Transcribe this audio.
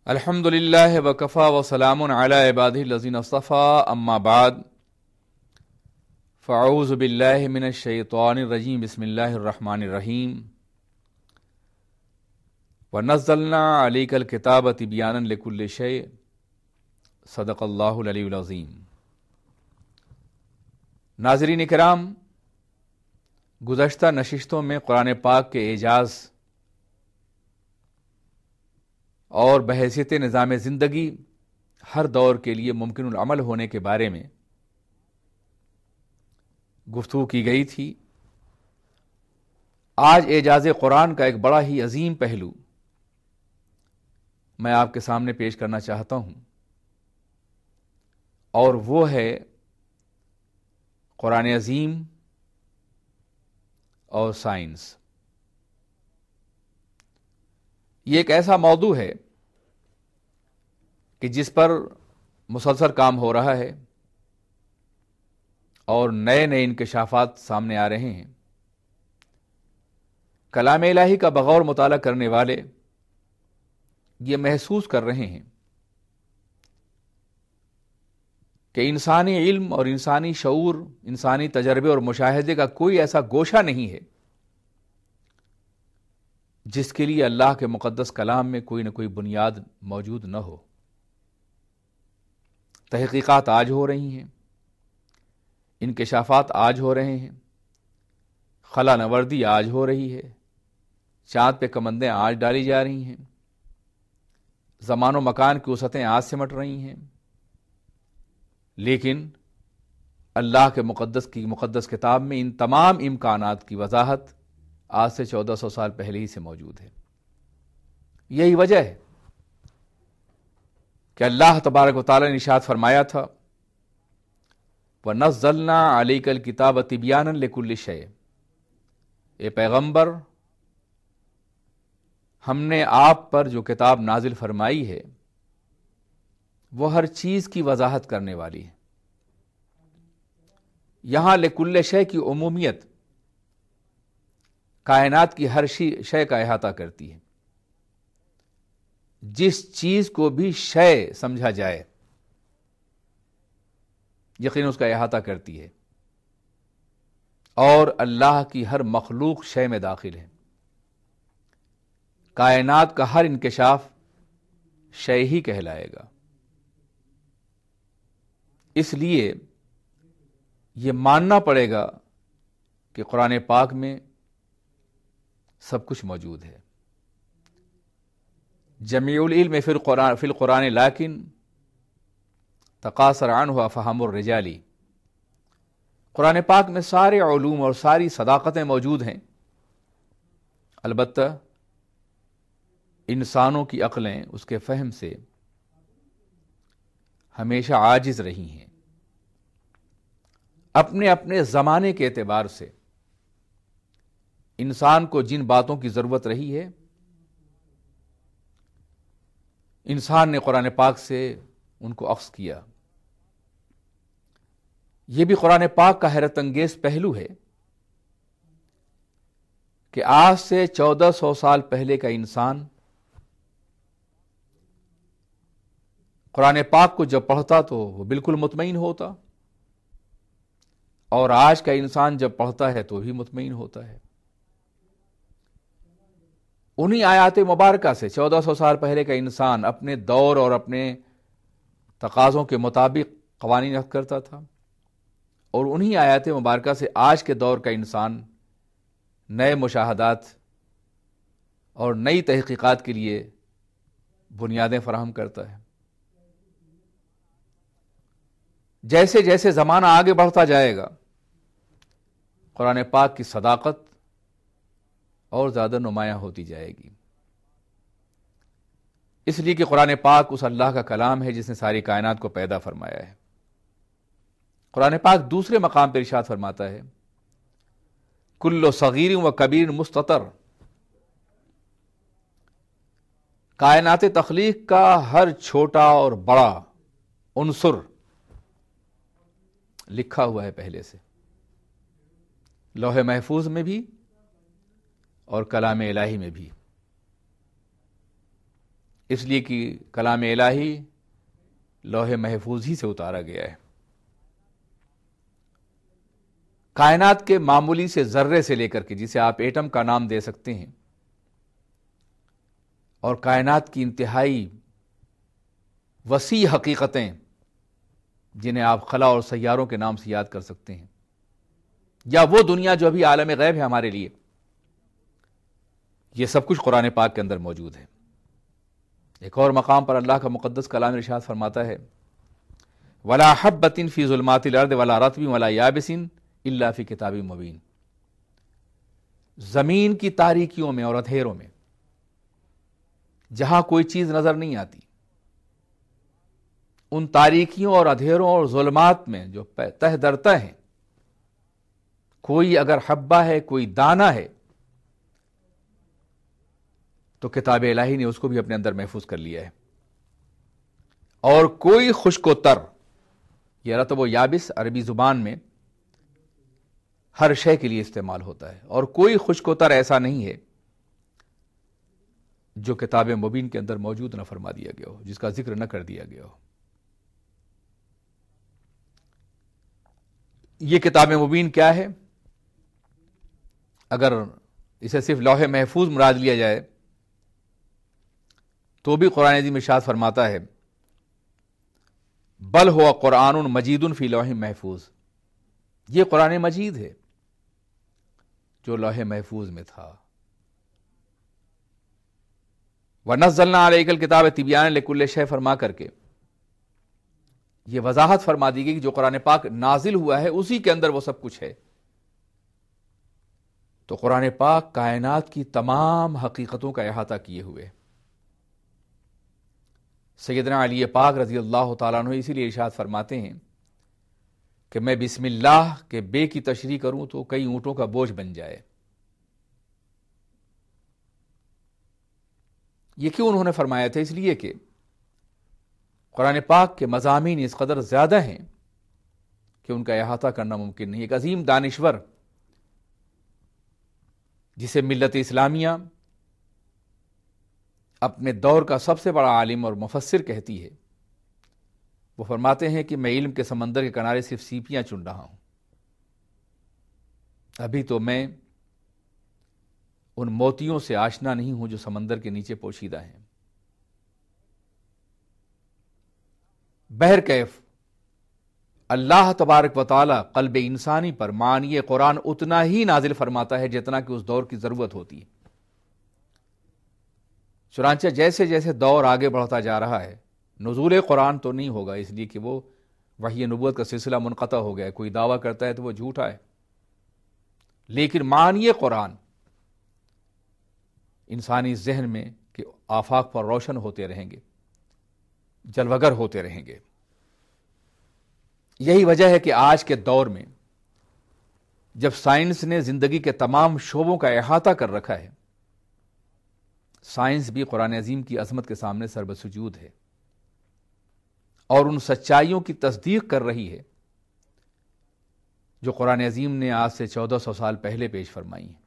الحمد للہ وکفا وسلام علی عبادہ الذین اصطفیٰ اما بعد فاعوذ باللہ من الشیطان الرجیم بسم اللہ الرحمن الرحیم ونزلنا علیک الکتاب تبیانا لکل شیء صدق اللہ العلی العظیم۔ ناظرین کرام، گزشتہ نشستوں میں قرآن پاک کے اعجاز اور بحیثیت نظام زندگی ہر دور کے لیے ممکن العمل ہونے کے بارے میں گفتگو کی گئی تھی۔ آج اعجاز قرآن کا ایک بڑا ہی عظیم پہلو میں آپ کے سامنے پیش کرنا چاہتا ہوں، اور وہ ہے قرآن عظیم اور سائنس۔ یہ ایک ایسا موضوع ہے کہ جس پر مسلسل کام ہو رہا ہے اور نئے نئے انکشافات سامنے آ رہے ہیں۔ کلام الہی کا بغور مطالعہ کرنے والے یہ محسوس کر رہے ہیں کہ انسانی علم اور انسانی شعور، انسانی تجربے اور مشاہدے کا کوئی ایسا گوشہ نہیں ہے جس کے لیے اللہ کے مقدس کلام میں کوئی نہ کوئی بنیاد موجود نہ ہو۔ تحقیقات آج ہو رہی ہیں، انکشافات آج ہو رہے ہیں، خلا نوردی آج ہو رہی ہے، چاند پہ کمندیں آج ڈالی جا رہی ہیں، زمان و مکان کی وسعتیں آج سمٹ رہی ہیں، لیکن اللہ کے مقدس کتاب میں ان تمام امکانات کی وضاحت آج سے 1400 سال پہلے ہی سے موجود ہے۔ یہی وجہ ہے کہ اللہ تبارک و تعالی نے ارشاد فرمایا تھا وَنَزَّلْنَا عَلَيْكَ الْكِتَابَ تِبْيَانًا لِكُلِّ شَيْءٍ، اے پیغمبر، ہم نے آپ پر جو کتاب نازل فرمائی ہے وہ ہر چیز کی وضاحت کرنے والی ہے۔ یہاں لِكُلِّ شَيْءٍ کی عمومیت کائنات کی ہر شے کا احاطہ کرتی ہے۔ جس چیز کو بھی شے سمجھا جائے یقین اس کا احاطہ کرتی ہے، اور اللہ کی ہر مخلوق شے میں داخل ہے۔ کائنات کا ہر انکشاف شے ہی کہلائے گا۔ اس لیے یہ ماننا پڑے گا کہ قرآن پاک میں سب کچھ موجود ہے۔ جمیع العلم فی القرآن لیکن تقاصر عنہ افہام الرجال، قرآن پاک میں سارے علوم اور ساری صداقتیں موجود ہیں، البتہ انسانوں کی عقلیں اس کے فہم سے ہمیشہ عاجز رہی ہیں۔ اپنے اپنے زمانے کے اعتبار سے انسان کو جن باتوں کی ضرورت رہی ہے، انسان نے قرآن پاک سے ان کو اخذ کیا۔ یہ بھی قرآن پاک کا حیرت انگیز پہلو ہے کہ آج سے 1400 سال پہلے کا انسان قرآن پاک کو جب پڑھتا تو وہ بالکل مطمئن ہوتا، اور آج کا انسان جب پڑھتا ہے تو بھی مطمئن ہوتا ہے۔ انہی آیات مبارکہ سے 1400 سال پہلے کا انسان اپنے دور اور اپنے تقاضوں کے مطابق قوانین رکھ کرتا تھا، اور انہی آیات مبارکہ سے آج کے دور کا انسان نئے مشاہدات اور نئی تحقیقات کے لیے بنیادیں فراہم کرتا ہے۔ جیسے جیسے زمانہ آگے بڑھتا جائے گا، قرآن پاک کی صداقت اور زیادہ نمایاں ہوتی جائے گی، اس لیے کہ قرآن پاک اس اللہ کا کلام ہے جس نے ساری کائنات کو پیدا فرمایا ہے۔ قرآن پاک دوسرے مقام پر ارشاد فرماتا ہے کل صغیر و کبیر مستطر، کائنات تخلیق کا ہر چھوٹا اور بڑا عنصر لکھا ہوا ہے پہلے سے، لوح محفوظ میں بھی اور کلام الہی میں بھی۔ اس لیے کہ کلام الہی لوح محفوظ ہی سے اتارا گیا ہے۔ کائنات کے معمولی سے ذرے سے لے کر کے، جسے آپ ایٹم کا نام دے سکتے ہیں، اور کائنات کی انتہائی وسیع حقیقتیں جنہیں آپ خلا اور سیاروں کے نام سے یاد کر سکتے ہیں، یا وہ دنیا جو ابھی عالم غیب ہے ہمارے لیے، یہ سب کچھ قرآن پاک کے اندر موجود ہے۔ ایک اور مقام پر اللہ کا مقدس کلام ارشاد فرماتا ہے وَلَا حَبَّةٍ فِي ظُلُمَاتِ الْأَرْضِ وَلَا رَطْبٍ وَلَا يَابِسٍ إِلَّا فِي كِتَابٍ مُبِينٍ۔ زمین کی تاریکیوں میں اور اندھیروں میں، جہاں کوئی چیز نظر نہیں آتی، ان تاریکیوں اور اندھیروں اور ظلمات میں جو تہ در تہ ہیں، کوئی اگر حبہ ہے، کوئی دانہ ہے، تو کتاب الہی نے اس کو بھی اپنے اندر محفوظ کر لیا ہے۔ اور کوئی خشک و تر، یہ رطب و یابس عربی زبان میں ہر شے کے لیے استعمال ہوتا ہے، اور کوئی خشک و تر ایسا نہیں ہے جو کتاب مبین کے اندر موجود نہ فرما دیا گیا ہو، جس کا ذکر نہ کر دیا گیا ہو۔ یہ کتاب مبین کیا ہے؟ اگر اسے صرف لوح محفوظ مراد لیا جائے تو بھی قرآن عظیم ارشاد فرماتا ہے بل ہوا قرآن مجید فی لوح محفوظ، یہ قرآن مجید ہے جو لوح محفوظ میں تھا۔ وَنَزَّلْنَا عَلَيْكَ الْكِتَابَ تِبْيَانًا لِكُلِّ شَيْءٍ فرما کر کے یہ وضاحت فرما دی گئی کہ جو قرآن پاک نازل ہوا ہے اسی کے اندر وہ سب کچھ ہے۔ تو قرآن پاک کائنات کی تمام حقیقتوں کا احاطہ کیے ہوئے۔ سیدنا علی پاک رضی اللہ تعالیٰ عنہ اسی لیے ارشاد فرماتے ہیں کہ میں بسم اللہ کے بے کی تشریح کروں تو کئی اونٹوں کا بوجھ بن جائے۔ یہ کیوں انہوں نے فرمایا تھا؟ اس لیے کہ قرآن پاک کے مضامین اس قدر زیادہ ہیں کہ ان کا احاطہ کرنا ممکن نہیں۔ ایک عظیم دانشور جسے ملت اسلامیہ اپنے دور کا سب سے بڑا عالم اور مفسر کہتی ہے، وہ فرماتے ہیں کہ میں علم کے سمندر کے کنارے صرف سیپیاں چن رہا ہوں، ابھی تو میں ان موتیوں سے آشنا نہیں ہوں جو سمندر کے نیچے پوشیدہ ہیں۔ بہرکیف اللہ تبارک و تعالی قلب انسانی پر معانی قرآن اتنا ہی نازل فرماتا ہے جتنا کہ اس دور کی ضرورت ہوتی ہے۔ چنانچہ جیسے جیسے دور آگے بڑھتا جا رہا ہے، نزول قرآن تو نہیں ہوگا، اس لیے کہ وہ وحی نبوت کا سلسلہ منقطع ہو گیا ہے۔ کوئی دعویٰ کرتا ہے تو وہ جھوٹا ہے، لیکن معانی قرآن انسانی ذہن میں کہ آفاق پر روشن ہوتے رہیں گے، جلوگر ہوتے رہیں گے۔ یہی وجہ ہے کہ آج کے دور میں جب سائنس نے زندگی کے تمام شعبوں کا احاطہ کر رکھا ہے، سائنس بھی قرآن عظیم کی عظمت کے سامنے سر بسجود ہے اور ان سچائیوں کی تصدیق کر رہی ہے جو قرآن عظیم نے آج سے 1400 سال پہلے پیش فرمائی ہیں۔